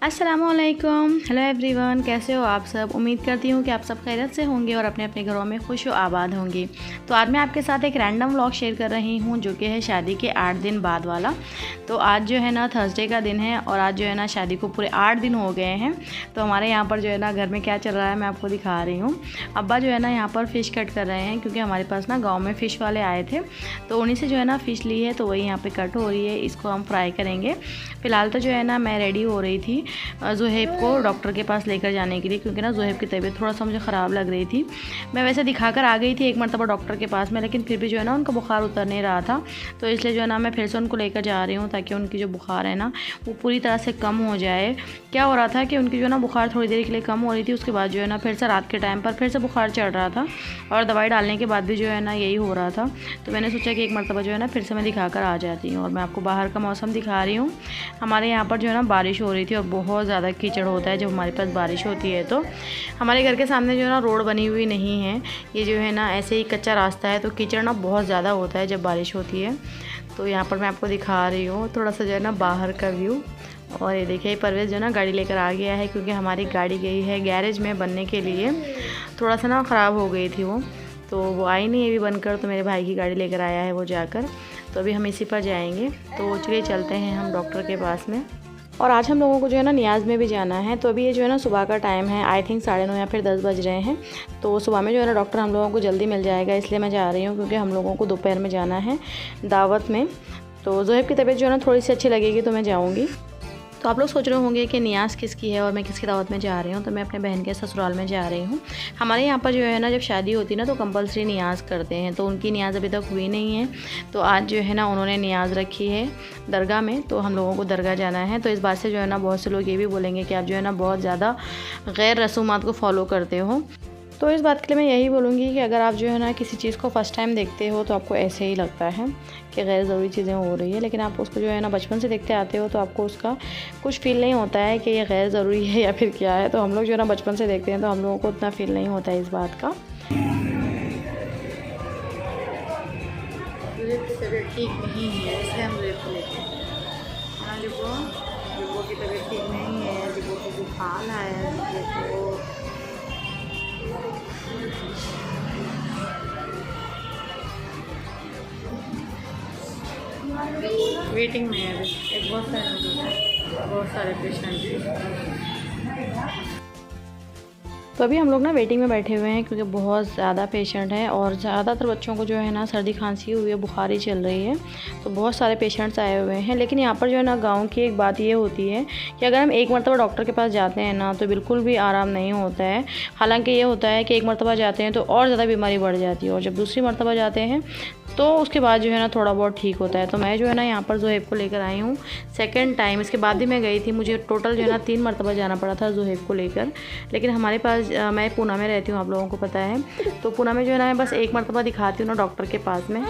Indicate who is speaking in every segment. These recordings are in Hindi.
Speaker 1: अस्सलामुअलैकुम। हेलो एवरीवन, कैसे हो आप सब। उम्मीद करती हूँ कि आप सब खैरियत से होंगे और अपने अपने घरों में खुश व आबाद होंगे। तो आज मैं आपके साथ एक रैंडम व्लॉग शेयर कर रही हूँ जो कि है शादी के 8 दिन बाद वाला। तो आज जो है ना थर्सडे का दिन है और आज जो है ना शादी को पूरे 8 दिन हो गए हैं। तो हमारे यहाँ पर जो है ना घर में क्या चल रहा है मैं आपको दिखा रही हूँ। अब्बा जो है ना यहाँ पर फ़िश कट कर रहे हैं क्योंकि हमारे पास ना गाँव में फ़िश वाले आए थे, तो उन्हीं से जो है ना फ़िश ली है, तो वही यहाँ पर कट हो रही है। इसको हम फ्राई करेंगे। फ़िलहाल तो जो है ना मैं रेडी हो रही थी ज़ुहैब को डॉक्टर के पास लेकर जाने के लिए, क्योंकि ना ज़ुहैब की तबीयत थोड़ा सा मुझे ख़राब लग रही थी। मैं वैसे दिखाकर आ गई थी एक मरतबा डॉक्टर के पास में, लेकिन फिर भी जो है ना उनका बुखार उतर नहीं रहा था। तो इसलिए जो है ना मैं फिर से उनको लेकर जा रही हूँ ताकि उनकी जो बुखार है ना वो पूरी तरह से कम हो जाए। क्या हो रहा था कि उनकी जो है ना बुखार थोड़ी देर के लिए कम हो रही थी, उसके बाद जो है ना फिर से रात के टाइम पर फिर से बुखार चढ़ रहा था और दवाई डालने के बाद भी जो है ना यही हो रहा था। तो मैंने सोचा कि एक मरतबा जो है ना फिर से मैं दिखाकर आ जाती हूँ। और मैं आपको बाहर का मौसम दिखा रही हूँ। हमारे यहाँ पर जो है ना बारिश हो रही थी और बहुत ज़्यादा कीचड़ होता है जब हमारे पास बारिश होती है। तो हमारे घर के सामने जो है ना रोड बनी हुई नहीं है, ये जो है ना ऐसे ही कच्चा रास्ता है, तो कीचड़ ना बहुत ज़्यादा होता है जब बारिश होती है। तो यहाँ पर मैं आपको दिखा रही हूँ थोड़ा सा जो है ना बाहर का व्यू। और ये देखिए परवेज़ जो है ना गाड़ी लेकर आ गया है, क्योंकि हमारी गाड़ी गई है गैरेज में बनने के लिए। थोड़ा सा ना ख़राब हो गई थी वो, तो वो आई नहीं अभी बनकर, तो मेरे भाई की गाड़ी लेकर आया है वो जाकर। तो अभी हम इसी पर जाएंगे। तो चलिए चलते हैं हम डॉक्टर के पास में। और आज हम लोगों को जो है ना नियाज़ में भी जाना है। तो अभी ये जो है ना सुबह का टाइम है, आई थिंक 9:30 या फिर 10 बज रहे हैं। तो सुबह में जो है ना डॉक्टर हम लोगों को जल्दी मिल जाएगा, इसलिए मैं जा रही हूँ, क्योंकि हम लोगों को दोपहर में जाना है दावत में। तो ज़ुहैब की तबीयत जो है ना थोड़ी सी अच्छी लगेगी तो मैं जाऊँगी। तो आप लोग सोच रहे होंगे कि नियाज़ किसकी है और मैं किसकी दावत में जा रही हूँ। तो मैं अपने बहन के ससुराल में जा रही हूँ। हमारे यहाँ पर जो है ना जब शादी होती है ना तो कंपलसरी नियाज़ करते हैं, तो उनकी नियाज़ अभी तक हुई नहीं है। तो आज जो है ना उन्होंने नियाज़ रखी है दरगाह में, तो हम लोगों को दरगाह जाना है। तो इस बात से जो है ना बहुत से लोग ये भी बोलेंगे कि आप जो है ना बहुत ज़्यादा गैर रसूमात को फॉलो करते हो। तो इस बात के लिए मैं यही बोलूँगी कि अगर आप जो है ना किसी चीज़ को फ़र्स्ट टाइम देखते हो तो आपको ऐसे ही लगता है कि गैर ज़रूरी चीज़ें हो रही है, लेकिन आप उसको जो है ना बचपन से देखते आते हो तो आपको उसका कुछ फ़ील नहीं होता है कि ये गैर ज़रूरी है या फिर क्या है। तो हम लोग जो है ना बचपन से देखते हैं तो हम लोगों को उतना फ़ील नहीं होता है इस बात का। तबीयत ठीक नहीं है इसलिए हम को लेते हैं। जुब्बो की तबीयत ठीक नहीं है, जुब्बो को बुखार है, जुब्बो को वेटिंग में है अभी। एक बहुत सारे पेशेंट हैं। तो अभी हम लोग ना वेटिंग में बैठे हुए हैं, क्योंकि बहुत ज़्यादा पेशेंट हैं और ज़्यादातर बच्चों को जो है ना सर्दी खांसी हुई है, बुखार ही चल रही है। तो बहुत सारे पेशेंट्स आए हुए हैं। लेकिन यहाँ पर जो है ना गांव की एक बात ये होती है कि अगर हम एक मरतबा डॉक्टर के पास जाते हैं ना तो बिल्कुल भी आराम नहीं होता है। हालांकि ये होता है कि एक मरतबा जाते हैं तो और ज़्यादा बीमारी बढ़ जाती है, और जब दूसरी मरतबा जाते हैं तो उसके बाद जो है ना थोड़ा बहुत ठीक होता है। तो मैं जो है ना यहाँ पर ज़ुहैब को लेकर आई हूँ सेकंड टाइम। इसके बाद भी मैं गई थी, मुझे टोटल जो है ना 3 मरतबा जाना पड़ा था ज़ुहैब को लेकर। लेकिन हमारे पास मैं पूना में रहती हूँ, आप लोगों को पता है। तो पूना में जो है ना मैं बस एक मरतबा दिखाती हूँ ना डॉक्टर के पास में,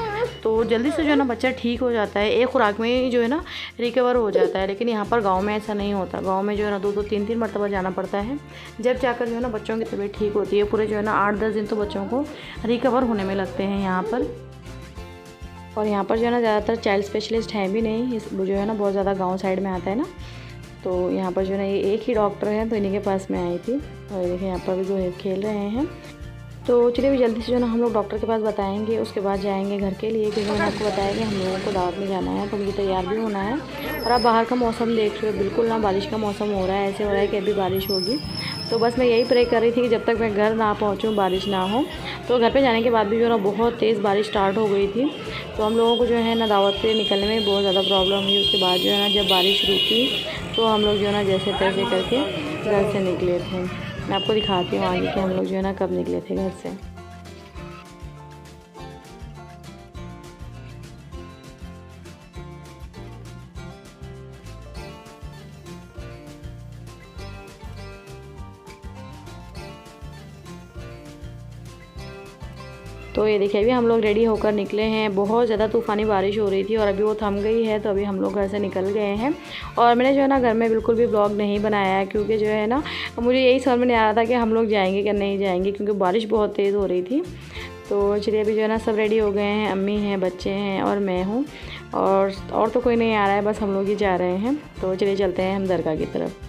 Speaker 1: तो जल्दी से जो है ना बच्चा ठीक हो जाता है, एक खुराक में ही जो है ना रिकवर हो जाता है। लेकिन यहाँ पर गाँव में ऐसा नहीं होता। गाँव में जो है ना 2-2, 3-3 मरतबा जाना पड़ता है, जब जाकर जो है ना बच्चों की तबीयत ठीक होती है। पूरे जो है ना 8-10 दिन तो बच्चों को रिकवर होने में लगते हैं यहाँ पर। और यहाँ पर जो है ना ज़्यादातर चाइल्ड स्पेशलिस्ट हैं भी नहीं, इस जो है ना बहुत ज़्यादा गांव साइड में आता है ना। तो यहाँ पर जो है ना ये एक ही डॉक्टर है, तो इन्हीं के पास में आई थी। और देखिए यहाँ पर भी जो है खेल रहे हैं। तो चलिए भी जल्दी से जो है ना हम लोग डॉक्टर के पास बताएंगे, उसके बाद जाएंगे घर के लिए, क्योंकि मैंने आपको बताया कि हम लोगों को दावत में जाना है, तो मुझे तैयार भी होना है। और आप बाहर का मौसम देख रहे हो, बिल्कुल ना बारिश का मौसम हो रहा है, ऐसे हो रहा है कि अभी बारिश होगी। तो बस मैं यही प्रे कर रही थी कि जब तक मैं घर ना पहुँचूँ बारिश ना हो। तो घर पे जाने के बाद भी जो है ना बहुत तेज़ बारिश स्टार्ट हो गई थी। तो हम लोगों को जो है ना दावत पे निकलने में बहुत ज़्यादा प्रॉब्लम हुई। उसके बाद जो है ना जब बारिश रुकी तो हम लोग जो है ना जैसे तैसे करके घर से निकले थे। मैं आपको दिखाती हूँ आगे कि हम लोग जो है ना कब निकले थे घर से। तो ये देखिए अभी हम लोग रेडी होकर निकले हैं। बहुत ज़्यादा तूफ़ानी बारिश हो रही थी और अभी वो थम गई है, तो अभी हम लोग घर से निकल गए हैं। और मैंने जो है ना घर में बिल्कुल भी ब्लॉग नहीं बनाया है, क्योंकि जो है ना मुझे यही समझ में नहीं आ रहा था कि हम लोग जाएंगे कि नहीं जाएंगे, क्योंकि बारिश बहुत तेज़ हो रही थी। तो चलिए अभी जो है ना सब रेडी हो गए हैं, अम्मी हैं, बच्चे हैं और मैं हूँ, और तो कोई नहीं आ रहा है, बस हम लोग ही जा रहे हैं। तो चलिए चलते हैं हम दरगाह की तरफ।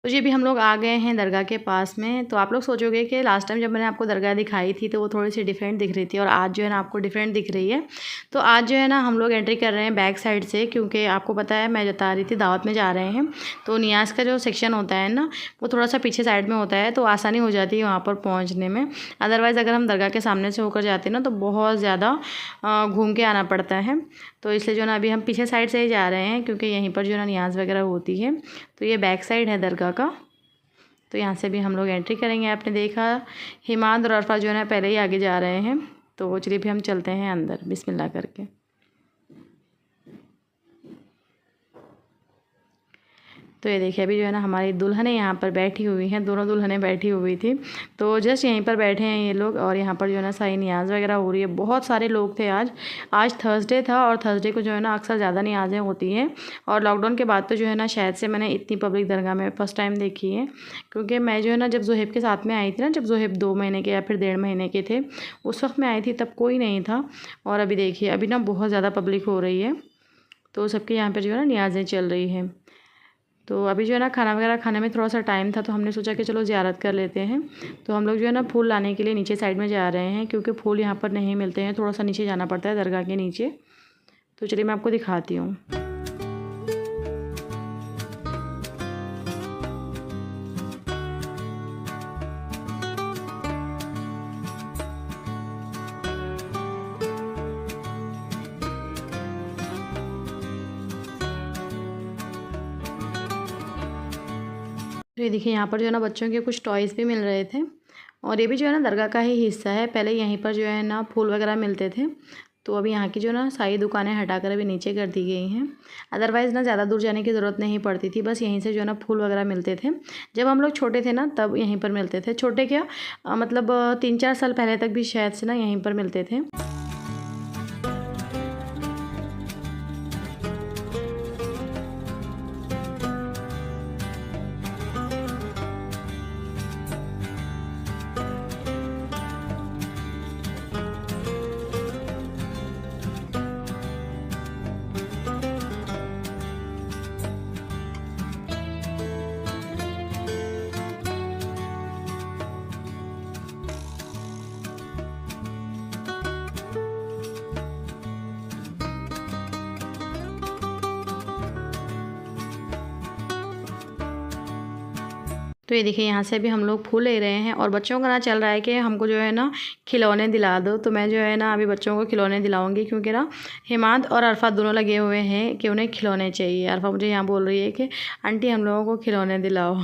Speaker 1: तो ये भी हम लोग आ गए हैं दरगाह के पास में। तो आप लोग सोचोगे कि लास्ट टाइम जब मैंने आपको दरगाह दिखाई थी तो वो थोड़ी सी डिफरेंट दिख रही थी और आज जो है ना आपको डिफरेंट दिख रही है। तो आज जो है ना हम लोग एंट्री कर रहे हैं बैक साइड से, क्योंकि आपको पता है मैं बता रही थी दावत में जा रहे हैं तो नियाज़ का जो सेक्शन होता है ना वो थोड़ा सा पीछे साइड में होता है, तो आसानी हो जाती है वहाँ पर पहुँचने में। अदरवाइज़ अगर हम दरगाह के सामने से होकर जाते हैं ना तो बहुत ज़्यादा घूम के आना पड़ता है। तो इसलिए जो ना अभी हम पीछे साइड से ही जा रहे हैं, क्योंकि यहीं पर जो ना नियाज़ वगैरह होती है। तो ये बैक साइड है दरगाह का। तो यहाँ से भी हम लोग एंट्री करेंगे। आपने देखा हिमाद और अरफा जो है ना पहले ही आगे जा रहे हैं, तो चलिए भी हम चलते हैं अंदर बिस्मिल्लाह करके। तो ये देखिए अभी जो है ना हमारी दुल्हनें यहाँ पर बैठी हुई हैं, दोनों दुल्हनें बैठी हुई थी। तो जस्ट यहीं पर बैठे हैं ये लोग और यहाँ पर जो है ना सारी नियाज़ वगैरह हो रही है। बहुत सारे लोग थे आज थर्सडे था और थर्सडे को जो है ना अक्सर ज़्यादा नियाज़ें होती हैं। और लॉकडाउन के बाद तो जो है ना शायद से मैंने इतनी पब्लिक दरगाह में फ़र्स्ट टाइम देखी है, क्योंकि मैं जो है ना जब ज़ुहैब के साथ में आई थी ना, जब ज़ुहैब 2 महीने के या फिर 1.5 महीने के थे उस वक्त मैं आई थी, तब कोई नहीं था। और अभी देखिए अभी ना बहुत ज़्यादा पब्लिक हो रही है, तो सबके यहाँ पर जो है ना नियाज़ें चल रही हैं। तो अभी जो है ना खाना वगैरह खाने में थोड़ा सा टाइम था, तो हमने सोचा कि चलो ज़ियारत कर लेते हैं। तो हम लोग जो है ना फूल लाने के लिए नीचे साइड में जा रहे हैं, क्योंकि फूल यहाँ पर नहीं मिलते हैं, थोड़ा सा नीचे जाना पड़ता है दरगाह के नीचे। तो चलिए मैं आपको दिखाती हूँ। तो ये देखिए यहाँ पर जो है ना बच्चों के कुछ टॉयज़ भी मिल रहे थे और ये भी जो है ना दरगाह का ही हिस्सा है। पहले यहीं पर जो है ना फूल वगैरह मिलते थे, तो अभी यहाँ की जो ना सारी दुकानें हटाकर अभी नीचे कर दी गई हैं। अदरवाइज़ ना ज़्यादा दूर जाने की ज़रूरत नहीं पड़ती थी, बस यहीं से जो है ना फूल वगैरह मिलते थे। जब हम लोग छोटे थे ना तब यहीं पर मिलते थे। छोटे क्या मतलब 3-4 साल पहले तक भी शायद से ना यहीं पर मिलते थे। तो ये देखिए यहाँ से अभी हम लोग फूल ले रहे हैं और बच्चों का ना चल रहा है कि हमको जो है ना खिलौने दिला दो। तो मैं जो है ना अभी बच्चों को खिलौने दिलाऊंगी, क्योंकि ना हिमाद और अरफा दोनों लगे हुए हैं कि उन्हें खिलौने चाहिए। अरफा मुझे यहाँ बोल रही है कि आंटी हम लोगों को खिलौने दिलाओ।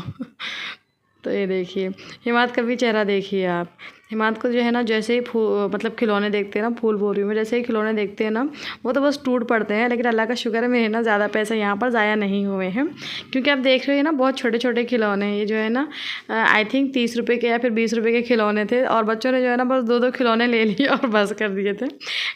Speaker 1: तो ये देखिए हिमाद का भी चेहरा देखिए आप। हिमाद को जो है ना जैसे ही मतलब खिलौने देखते हैं ना, फूल बोल रही हूँ मैं, जैसे ही खिलौने देखते हैं ना वो तो बस टूट पड़ते हैं। लेकिन अल्लाह का शुक्र है मेरे ना ज़्यादा पैसे यहाँ पर ज़ाया नहीं हुए हैं, क्योंकि आप देख रहे हो ना बहुत छोटे छोटे खिलौने। ये जो है ना आई थिंक 30 रुपये के या फिर 20 रुपये के खिलौने थे और बच्चों ने जो है ना बस 2-2 खिलौने ले लिए और बस कर दिए थे।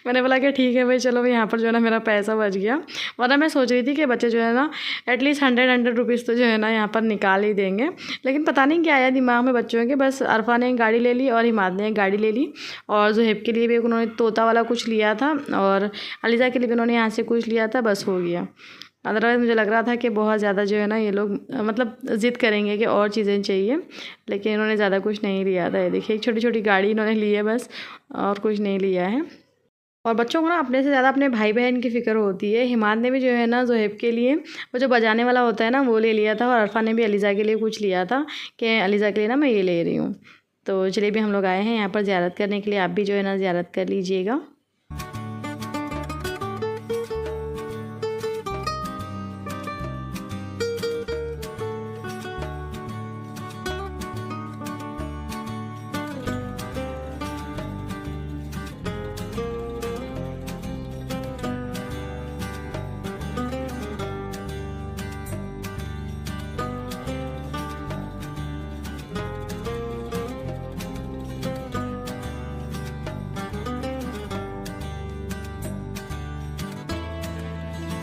Speaker 1: मैंने बोला कि ठीक है भाई चलो यहाँ पर जो है ना मेरा पैसा बच गया, वरना मैं सोच रही थी कि बच्चे जो है ना एटलीस्ट 100 रुपीज़ तो जो है ना यहाँ पर निकाल ही देंगे। लेकिन पता नहीं क्या आया दिमाग में बच्चों के, बस अरफा ने एक गाड़ी ले ली और हिमाद ने एक गाड़ी ले ली और ज़ुहैब के लिए भी उन्होंने तोता वाला कुछ लिया था और अलीज़ा के लिए भी उन्होंने यहाँ से कुछ लिया था, बस हो गया। अदरवाइज़ मुझे लग रहा था कि बहुत ज़्यादा जो है ना ये लोग मतलब ज़िद करेंगे कि और चीज़ें चाहिए, लेकिन इन्होंने ज़्यादा कुछ नहीं लिया था। ये देखिए एक छोटी छोटी गाड़ी इन्होंने ली है बस, और कुछ नहीं लिया है। और बच्चों को ना अपने से ज़्यादा अपने भाई बहन की फ़िक्र होती है। हिमाद ने भी जो है ना ज़ुहैब के लिए वो जो बजाने वाला होता है ना वो ले लिया था और अरफा ने भी अलीज़ा के लिए कुछ लिया था कि अलीज़ा के लिए ना मैं ये ले रही हूँ। तो चलिए भी हम लोग आए हैं यहाँ पर ज़ियारत करने के लिए, आप भी जो है ना ज़ियारत कर लीजिएगा।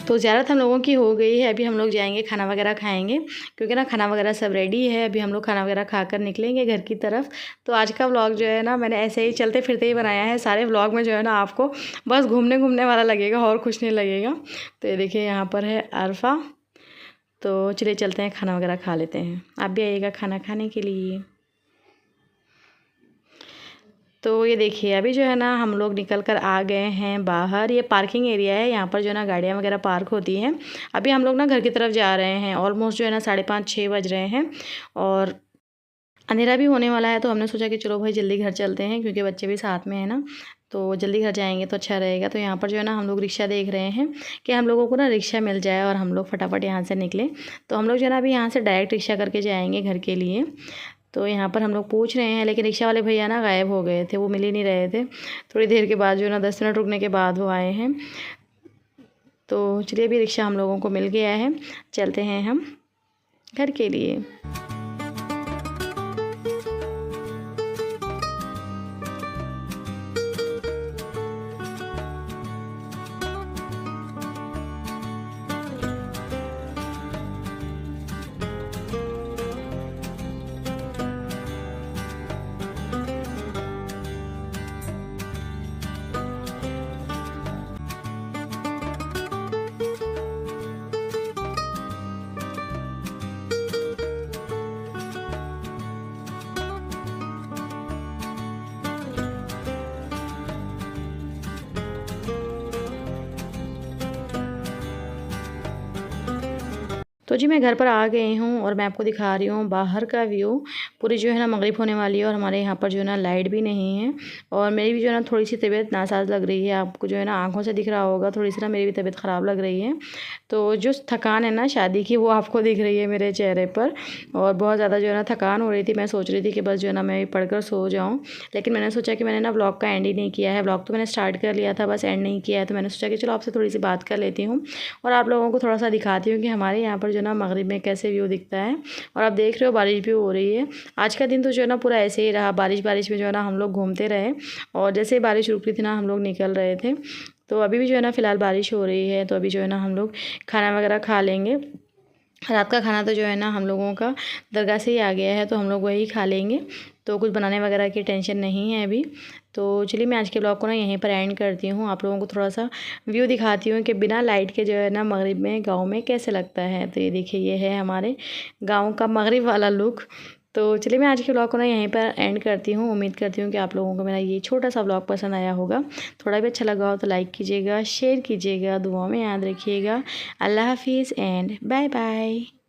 Speaker 1: तो ज़ियारत हम लोगों की हो गई है। अभी हम लोग जाएंगे खाना वगैरह खाएंगे, क्योंकि ना खाना वगैरह सब रेडी है। अभी हम लोग खाना वगैरह खाकर निकलेंगे घर की तरफ। तो आज का व्लॉग जो है ना मैंने ऐसे ही चलते फिरते ही बनाया है। सारे व्लॉग में जो है ना आपको बस घूमने घूमने वाला लगेगा और कुछ नहीं लगेगा। तो ये देखिए यहाँ पर है अरफा, तो चलिए चलते हैं, खाना वगैरह खा लेते हैं। आप भी आइएगा खाना खाने के लिए। तो ये देखिए अभी जो है ना हम लोग निकल कर आ गए हैं बाहर। ये पार्किंग एरिया है, यहाँ पर जो है ना गाड़ियाँ वगैरह पार्क होती हैं। अभी हम लोग ना घर की तरफ जा रहे हैं। ऑलमोस्ट जो है ना 5:30-6 बज रहे हैं और अंधेरा भी होने वाला है। तो हमने सोचा कि चलो भाई जल्दी घर चलते हैं, क्योंकि बच्चे भी साथ में हैं ना, तो जल्दी घर जाएंगे तो अच्छा रहेगा। तो यहाँ पर जो है ना हम लोग रिक्शा देख रहे हैं कि हम लोगों को ना रिक्शा मिल जाए और हम लोग फटाफट यहाँ से निकलें। तो हम लोग जो है ना अभी यहाँ से डायरेक्ट रिक्शा करके जाएंगे घर के लिए। तो यहाँ पर हम लोग पूछ रहे हैं, लेकिन रिक्शा वाले भैया ना गायब हो गए थे, वो मिल ही नहीं रहे थे। थोड़ी देर के बाद जो है ना 10 मिनट रुकने के बाद वो आए हैं। तो चलिए अभी रिक्शा हम लोगों को मिल गया है, चलते हैं हम घर के लिए। तो जी मैं घर पर आ गई हूँ और मैं आपको दिखा रही हूँ बाहर का व्यू। पूरी जो है ना मगरिब होने वाली है और हमारे यहाँ पर जो है ना लाइट भी नहीं है। और मेरी भी जो है ना थोड़ी सी तबीयत नासाज लग रही है। आपको जो है ना आंखों से दिख रहा होगा, थोड़ी सी ना मेरी भी तबीयत ख़राब लग रही है। तो जो थकान है ना शादी की, वो आपको दिख रही है मेरे चेहरे पर। और बहुत ज़्यादा जो है ना थकान हो रही थी। मैं सोच रही थी कि बस जो है ना मैं पढ़कर सो जाऊँ, लेकिन मैंने सोचा कि मैंने ना व्लॉग का एंड ही नहीं किया है। व्लॉग तो मैंने स्टार्ट कर लिया था, बस एंड नहीं किया है। तो मैंने सोचा कि चलो आपसे थोड़ी सी बात कर लेती हूँ और आप लोगों को थोड़ा सा दिखाती हूँ कि हमारे यहाँ पर जो है ना मगरिब में कैसे व्यू दिखता है। और आप देख रहे हो बारिश भी हो रही है। आज का दिन तो जो है ना पूरा ऐसे ही रहा, बारिश बारिश में जो है ना हम लोग घूमते रहे। और जैसे ही बारिश रुक रही थी ना हम लोग निकल रहे थे। तो अभी भी जो है ना फ़िलहाल बारिश हो रही है। तो अभी जो है ना हम लोग खाना वगैरह खा लेंगे। रात का खाना तो जो है ना हम लोगों का दरगाह से ही आ गया है, तो हम लोग वही खा लेंगे। तो कुछ बनाने वगैरह की टेंशन नहीं है अभी। तो चलिए मैं आज के ब्लॉग को ना यहीं पर एंड करती हूँ। आप लोगों को थोड़ा सा व्यू दिखाती हूँ कि बिना लाइट के जो है ना मगरिब में गांव में कैसे लगता है। तो ये देखिए ये है हमारे गांव का मगरिब वाला लुक। तो चलिए मैं आज के ब्लॉग को ना यहीं पर एंड करती हूँ। उम्मीद करती हूँ कि आप लोगों को मेरा ये छोटा सा ब्लॉग पसंद आया होगा। थोड़ा भी अच्छा लगा हो तो लाइक कीजिएगा, शेयर कीजिएगा, दुआ में याद रखिएगा। अल्लाह हाफिज़ एंड बाय बाय।